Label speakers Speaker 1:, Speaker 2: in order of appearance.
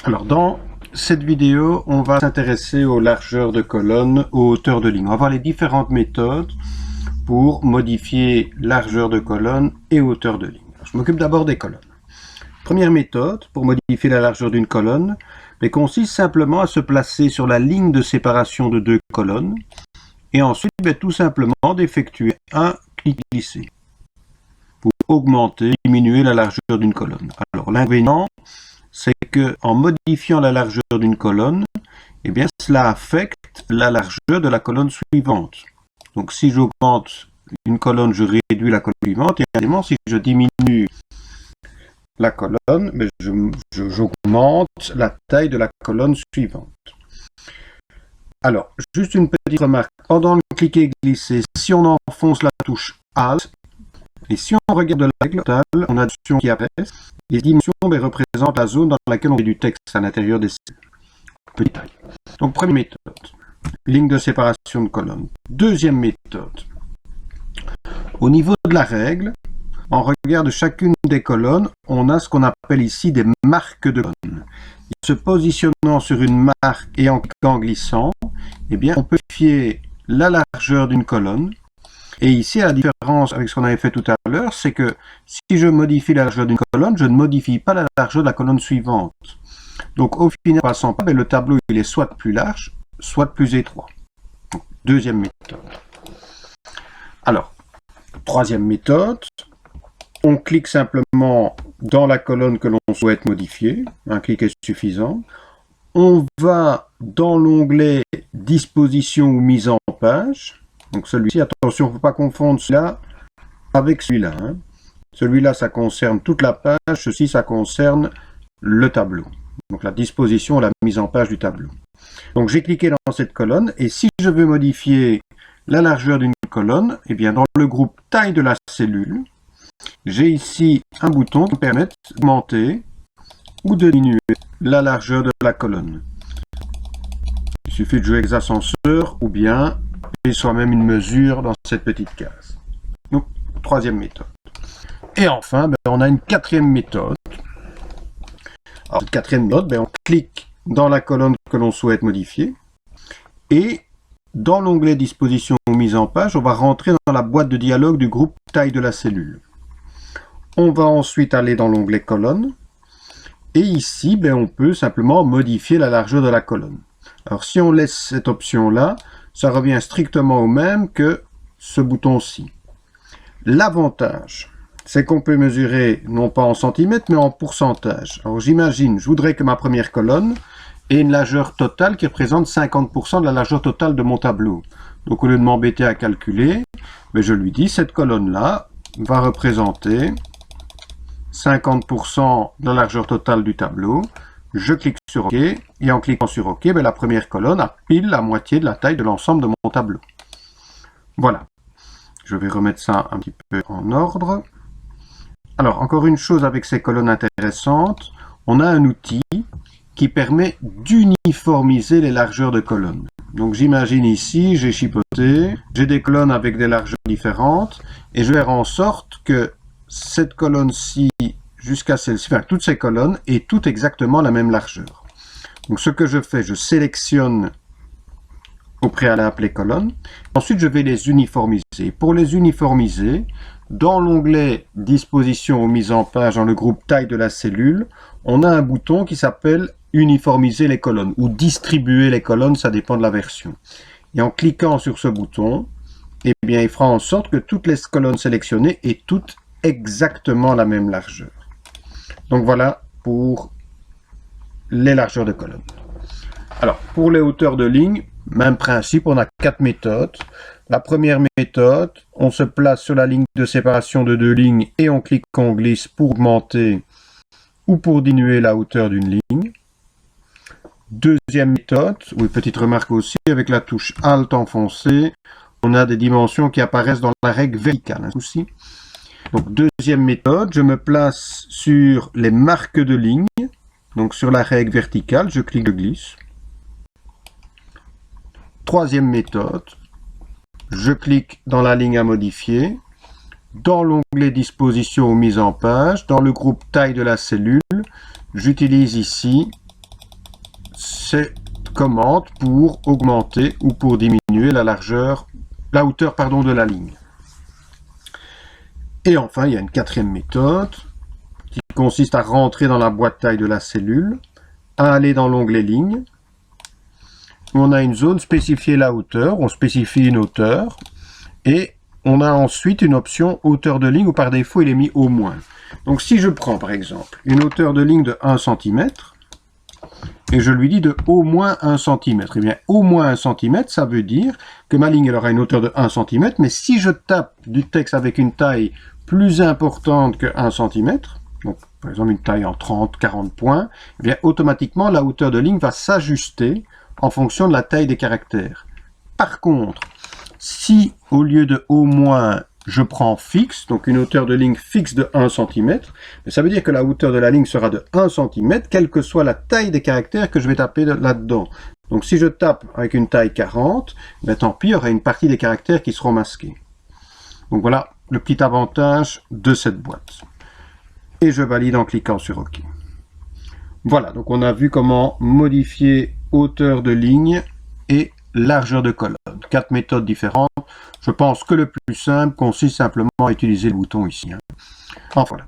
Speaker 1: Alors, dans cette vidéo, on va s'intéresser aux largeurs de colonne, aux hauteurs de ligne. On va voir les différentes méthodes pour modifier largeur de colonne et hauteur de ligne. Alors, je m'occupe d'abord des colonnes. Première méthode pour modifier la largeur d'une colonne consiste simplement à se placer sur la ligne de séparation de deux colonnes et ensuite tout simplement d'effectuer un clic glissé pour augmenter, diminuer la largeur d'une colonne. Alors l'inconvénient, c'est que en modifiant la largeur d'une colonne, cela affecte la largeur de la colonne suivante. Donc si j'augmente une colonne, je réduis la colonne suivante, et également si je diminue la colonne, j'augmente la taille de la colonne suivante. Alors, juste une petite remarque. Pendant le cliquer glisser, si on enfonce la touche Alt, et si on regarde la règle totale, on a des dimensions qui apparaissent. Les dimensions représentent la zone dans laquelle on met du texte à l'intérieur des cellules. Petite taille. Donc, première méthode, ligne de séparation de colonne. Deuxième méthode, au niveau de la règle, en regard de chacune des colonnes, on a ce qu'on appelle ici des marques de colonne. Se positionnant sur une marque et en cliquant glissant, on peut modifier la largeur d'une colonne. Et ici, la différence avec ce qu'on avait fait tout à l'heure, c'est que si je modifie la largeur d'une colonne, je ne modifie pas la largeur de la colonne suivante. Donc au final, passant pas, le tableau il est soit plus large, soit plus étroit. Donc, deuxième méthode. Alors, troisième méthode, on clique simplement dans la colonne que l'on souhaite modifier. Un clic est suffisant. On va dans l'onglet Disposition ou mise en page. Donc celui-ci, attention, il ne faut pas confondre celui-là avec celui-là. Celui-là, ça concerne toute la page. Ceci, ça concerne le tableau. Donc la disposition, la mise en page du tableau. Donc j'ai cliqué dans cette colonne. Et si je veux modifier la largeur d'une colonne, dans le groupe taille de la cellule, j'ai ici un bouton qui me permet d'augmenter ou de diminuer la largeur de la colonne. Il suffit de jouer avec les ascenseurs ou bien faire soi-même une mesure dans cette petite case. Donc, troisième méthode. Et enfin, on a une quatrième méthode. Alors, cette quatrième méthode, on clique dans la colonne que l'on souhaite modifier et dans l'onglet Disposition ou mise en page, on va rentrer dans la boîte de dialogue du groupe taille de la cellule. On va ensuite aller dans l'onglet colonne. Et ici, on peut simplement modifier la largeur de la colonne. Alors si on laisse cette option-là, ça revient strictement au même que ce bouton-ci. L'avantage, c'est qu'on peut mesurer non pas en centimètres, mais en pourcentage. Alors j'imagine, je voudrais que ma première colonne ait une largeur totale qui représente 50% de la largeur totale de mon tableau. Donc au lieu de m'embêter à calculer, je lui dis, cette colonne-là va représenter 50% de la largeur totale du tableau. Je clique sur OK et en cliquant sur OK, la première colonne a pile la moitié de la taille de l'ensemble de mon tableau. Voilà. Je vais remettre ça un petit peu en ordre. Alors, encore une chose avec ces colonnes intéressantes, on a un outil qui permet d'uniformiser les largeurs de colonnes. Donc j'imagine ici, j'ai chipoté, j'ai des colonnes avec des largeurs différentes et je vais faire en sorte que cette colonne-ci jusqu'à celle-ci, toutes ces colonnes aient toutes exactement la même largeur. Donc ce que je fais, je sélectionne au préalable les colonnes. Ensuite, je vais les uniformiser. Pour les uniformiser, dans l'onglet Disposition ou mise en page, dans le groupe taille de la cellule, on a un bouton qui s'appelle Uniformiser les colonnes ou Distribuer les colonnes, ça dépend de la version. Et en cliquant sur ce bouton, il fera en sorte que toutes les colonnes sélectionnées aient toutes exactement la même largeur. Donc voilà pour les largeurs de colonne. Alors pour les hauteurs de ligne, même principe, on a 4 méthodes. La première méthode, on se place sur la ligne de séparation de deux lignes et on clique, on glisse pour augmenter ou pour diminuer la hauteur d'une ligne. Deuxième méthode, petite remarque aussi, avec la touche Alt enfoncée, on a des dimensions qui apparaissent dans la règle verticale. Aussi. Donc deuxième méthode, je me place sur les marques de ligne, donc sur la règle verticale, je clique, je glisse. Troisième méthode, je clique dans la ligne à modifier, dans l'onglet Disposition ou mise en page, dans le groupe taille de la cellule, j'utilise ici cette commande pour augmenter ou pour diminuer la hauteur de la ligne. Et enfin, il y a une quatrième méthode qui consiste à rentrer dans la boîte taille de la cellule, à aller dans l'onglet ligne, où on a une zone spécifiée la hauteur, on spécifie une hauteur, et on a ensuite une option hauteur de ligne où par défaut il est mis au moins. Donc si je prends par exemple une hauteur de ligne de 1 cm, et je lui dis de au moins 1 cm, et bien au moins 1 cm, ça veut dire que ma ligne elle aura une hauteur de 1 cm, mais si je tape du texte avec une taille plus importante que 1 cm, donc par exemple une taille en 30-40 points, eh bien automatiquement la hauteur de ligne va s'ajuster en fonction de la taille des caractères. Par contre, si au lieu de au moins je prends fixe, donc une hauteur de ligne fixe de 1 cm, ça veut dire que la hauteur de la ligne sera de 1 cm, quelle que soit la taille des caractères que je vais taper là-dedans. Donc si je tape avec une taille 40, ben tant pis, il y aura une partie des caractères qui seront masqués. Donc voilà le petit avantage de cette boîte. Et je valide en cliquant sur OK. Voilà, donc on a vu comment modifier hauteur de ligne et largeur de colonne. 4 méthodes différentes. Je pense que le plus simple consiste simplement à utiliser le bouton ici. Enfin voilà.